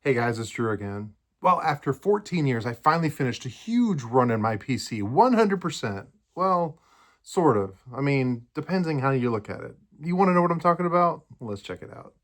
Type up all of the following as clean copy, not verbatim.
Hey guys, it's Drew again. Well, after 14 years, I finally finished a huge run in my PC, 100%. Well, sort of. I mean, depending how you look at it. You want to know what I'm talking about? Let's check it out.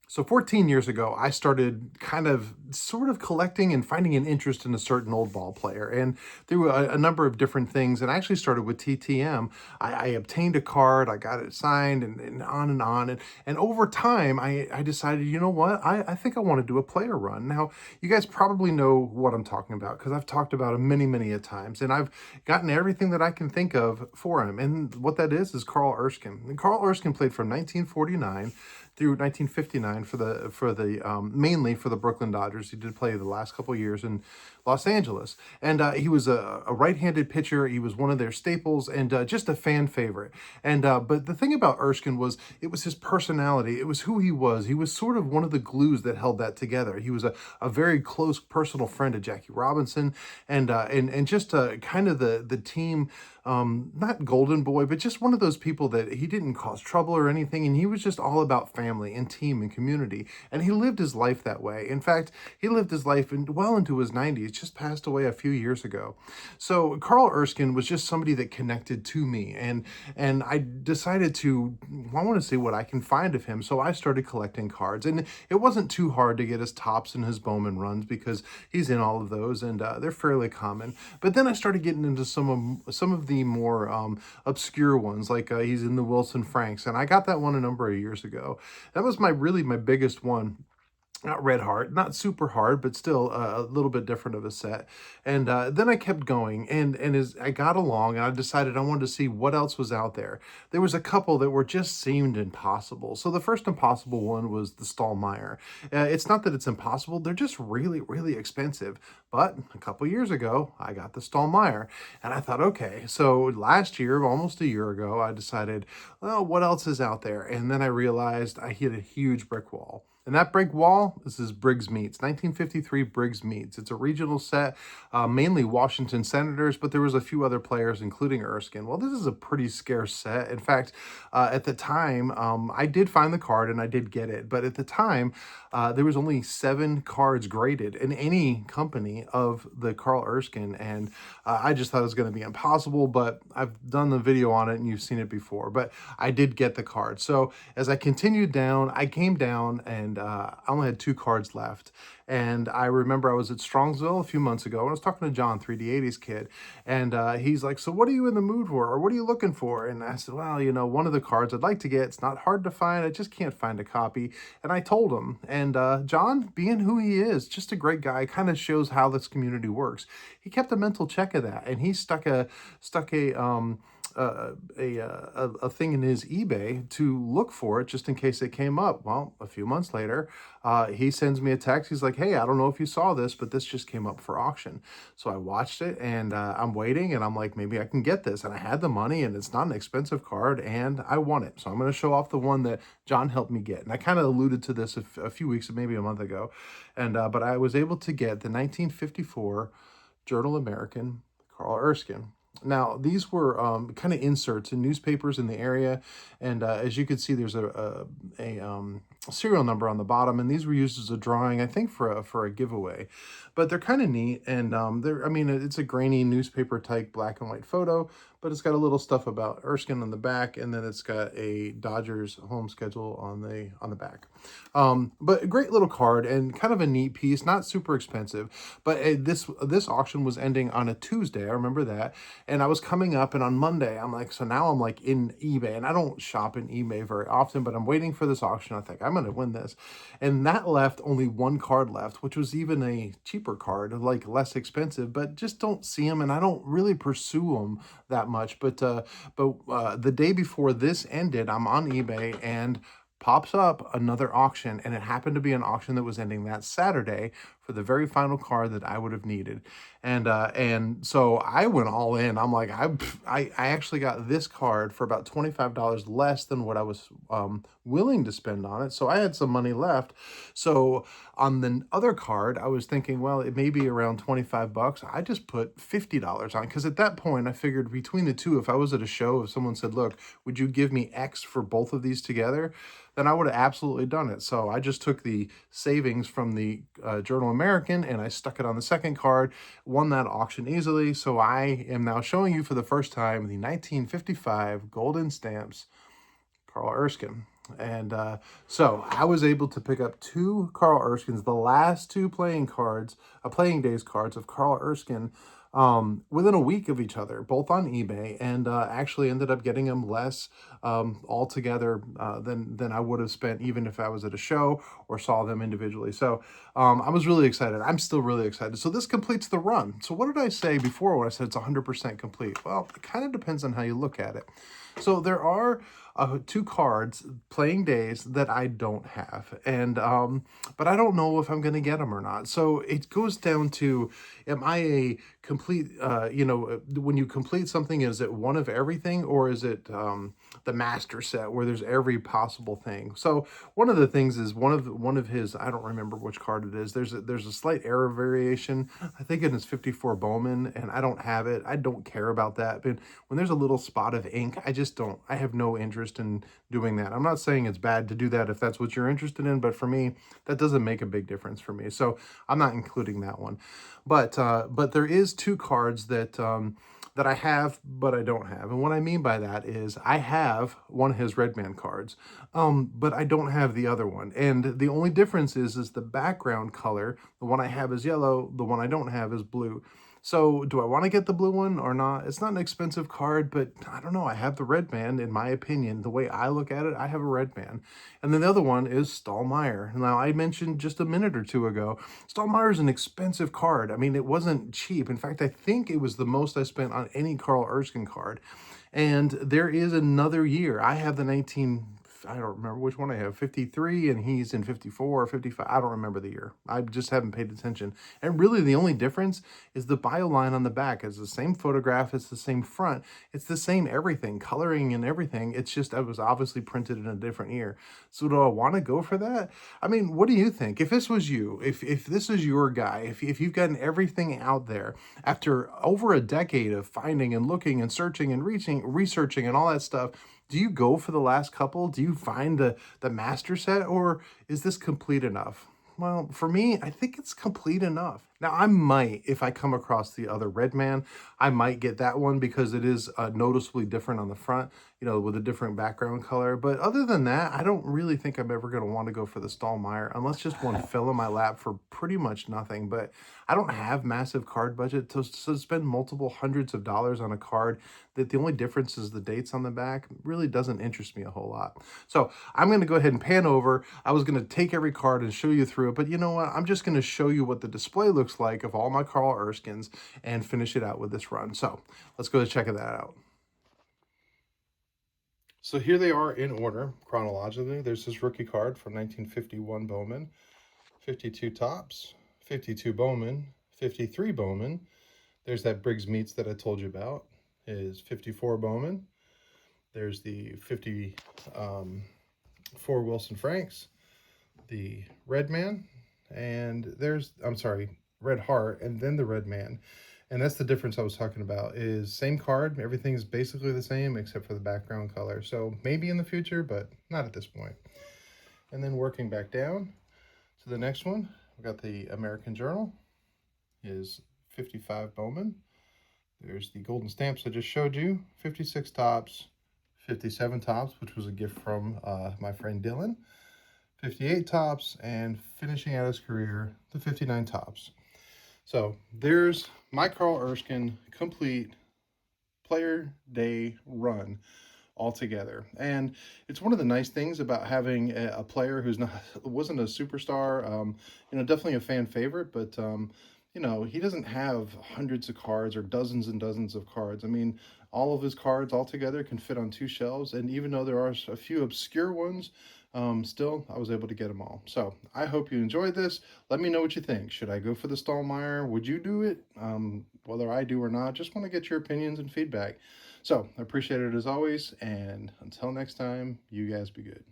So 14 years ago, I started kind of sort of collecting and finding an interest in a certain old ball player. And through a number of different things, and I actually started with TTM. I obtained a card, I got it signed, and on and on. And over time, I decided, you know what? I think I want to do a player run. Now, you guys probably know what I'm talking about because I've talked about him many, many a times. And I've gotten everything that I can think of for him. And what that is Carl Erskine. And Carl Erskine played from 1949 through 1959 for the mainly for the Brooklyn Dodgers. He did play the last couple of years in Los Angeles, and he was a right-handed pitcher. He was one of their staples and just a fan favorite. And but the thing about Erskine was it was his personality. It was who he was. He was sort of one of the glues that held that together. He was a very close personal friend of Jackie Robinson, and just kind of the team. Not golden boy, but just one of those people that he didn't cause trouble or anything. And he was just all about family and team and community. And he lived his life that way. In fact, he lived his life well into his 90s, just passed away a few years ago. So Carl Erskine was just somebody that connected to me. And I decided I want to see what I can find of him. So I started collecting cards. And it wasn't too hard to get his tops and his Bowman runs because he's in all of those and they're fairly common. But then I started getting into some of the more obscure ones, like he's in the Wilson Franks, and I got that one a number of years ago. That was my biggest one. Not red hard, not super hard, but still a little bit different of a set. And then I kept going, and as I got along, and I decided I wanted to see what else was out there. There was a couple that were just seemed impossible. So the first impossible one was the Stallmeyer. It's not that it's impossible; they're just really, really expensive. But a couple years ago, I got the Stallmeyer, and I thought, okay. So last year, almost a year ago, I decided, well, what else is out there? And then I realized I hit a huge brick wall. And that brick wall, this is Briggs Meats, 1953 Briggs Meats. It's a regional set, mainly Washington Senators, but there was a few other players, including Erskine. Well, this is a pretty scarce set. In fact, at the time, I did find the card and I did get it. But at the time, there was only 7 cards graded in any company of the Carl Erskine. And I just thought it was going to be impossible, but I've done the video on it and you've seen it before. But I did get the card. So as I continued down, I came down and I only had 2 cards left. And I remember I was at Strongsville a few months ago, and I was talking to John, 3D80's kid, and he's like, "So what are you in the mood for, or what are you looking for?" And I said, "Well, one of the cards I'd like to get. It's not hard to find. I just can't find a copy." And I told him, and John, being who he is, just a great guy, kind of shows how this community works. He kept a mental check of that, and he stuck a thing in his eBay to look for it just in case it came up. Well, a few months later, he sends me a text. He's like, "Hey, I don't know if you saw this, but this just came up for auction." So I watched it and I'm waiting and I'm like, maybe I can get this. And I had the money and it's not an expensive card and I won it. So I'm going to show off the one that John helped me get. And I kind of alluded to this a few weeks, maybe a month ago. And but I was able to get the 1954 Journal American Carl Erskine. Now, these were kind of inserts in newspapers in the area, and as you can see, there's a serial number on the bottom, and these were used as a drawing, I think, for a giveaway. But they're kind of neat, and I mean, it's a grainy newspaper type black and white photo, but it's got a little stuff about Erskine on the back, and then it's got a Dodgers home schedule on the back. But a great little card and kind of a neat piece, not super expensive. But this auction was ending on a Tuesday. I remember that, and I was coming up, and on Monday, I'm like, so now I'm like in eBay, and I don't shop in eBay very often, but I'm waiting for this auction. I think I'm going to win this, and that left only 1 card left, which was even a cheaper card, like less expensive, but just don't see them, and I don't really pursue them that much. But the day before this ended, I'm on eBay and pops up another auction, and it happened to be an auction that was ending that Saturday for the very final card that I would have needed. And so I went all in. I'm like, I actually got this card for about $25 less than what I was willing to spend on it. So I had some money left. So on the other card, I was thinking, well, it may be around 25 bucks. I just put $50 on, because at that point I figured between the two, if I was at a show, if someone said, look, would you give me X for both of these together? Then I would have absolutely done it. So I just took the savings from the Journal American and I stuck it on the second card, won that auction easily. So I am now showing you for the first time the 1955 Golden Stamps Carl Erskine. And so I was able to pick up two Carl Erskines, the last two playing days cards of Carl Erskine, within a week of each other, both on eBay, and actually ended up getting them less altogether than I would have spent even if I was at a show or saw them individually. So I was really excited. I'm still really excited. So this completes the run. So what did I say before when I said it's 100% complete? Well, it kind of depends on how you look at it. So there are two cards, playing days, that I don't have, and but I don't know if I'm going to get them or not. So it goes down to, am I a complete? When you complete something, is it one of everything, or is it the master set where there's every possible thing? So one of the things is one of his. I don't remember which card it is. There's a slight error variation. I think it is 54 Bowman, and I don't have it. I don't care about that. But when there's a little spot of ink, I have no interest in doing that. I'm not saying it's bad to do that if that's what you're interested in, but for me, that doesn't make a big difference for me. So I'm not including that one. But there is two cards that I have, but I don't have. And what I mean by that is I have one of his Redman cards, but I don't have the other one. And the only difference is the background color. The one I have is yellow. The one I don't have is blue. So do I want to get the blue one or not? It's not an expensive card, but I don't know. I have the Redman, in my opinion. The way I look at it, I have a Redman. And then the other one is Stallmeyer. Now, I mentioned just a minute or two ago, Stallmeyer is an expensive card. I mean, it wasn't cheap. In fact, I think it was the most I spent on any Carl Erskine card. And there is another year. I have the I don't remember which one I have, 53, and he's in 54 or 55. I don't remember the year. I just haven't paid attention. And really the only difference is the bio line on the back. It's the same photograph, it's the same front, it's the same everything, coloring and everything. It's just it was obviously printed in a different year. So do I want to go for that? I mean, what do you think? If this was you, if this is your guy, if you've gotten everything out there after over a decade of finding and looking and searching and researching and all that stuff, do you go for the last couple? Do you find the master set, or is this complete enough? Well, for me, I think it's complete enough. Now, I might, if I come across the other Redman, I might get that one because it is noticeably different on the front, with a different background color. But other than that, I don't really think I'm ever going to want to go for the Stallmeyer unless just one fell in my lap for pretty much nothing. But I don't have massive card budget to spend multiple hundreds of dollars on a card that the only difference is the dates on the back. Really doesn't interest me a whole lot. So I'm going to go ahead and pan over. I was going to take every card and show you through it, but you know what? I'm just going to show you what the display looks like of all my Carl Erskines and finish it out with this run. So let's go check that out. So here they are in order chronologically. There's this rookie card from 1951 Bowman, 52 Topps, 52 Bowman, 53 Bowman. There's that Briggs Meats that I told you about, is 54 Bowman. There's the 54 Wilson Franks, the Redman, and Red Heart, and then the Redman. And that's the difference I was talking about, is same card, everything's basically the same except for the background color. So maybe in the future, but not at this point. And then working back down to the next one, we got the American Journal, is 55 Bowman. There's the Golden Stamps I just showed you, 56 Topps, 57 Topps, which was a gift from my friend Dylan, 58 Topps, and finishing out his career, the 59 Topps. So there's my Carl Erskine complete player day run altogether. And it's one of the nice things about having a player who's wasn't a superstar, definitely a fan favorite, but he doesn't have hundreds of cards or dozens and dozens of cards. I mean, all of his cards altogether can fit on 2 shelves, and even though there are a few obscure ones, Still, I was able to get them all. So I hope you enjoyed this. Let me know what you think. Should I go for the Stallmeyer? Would you do it? Whether I do or not, just want to get your opinions and feedback. So I appreciate it as always. And until next time, you guys be good.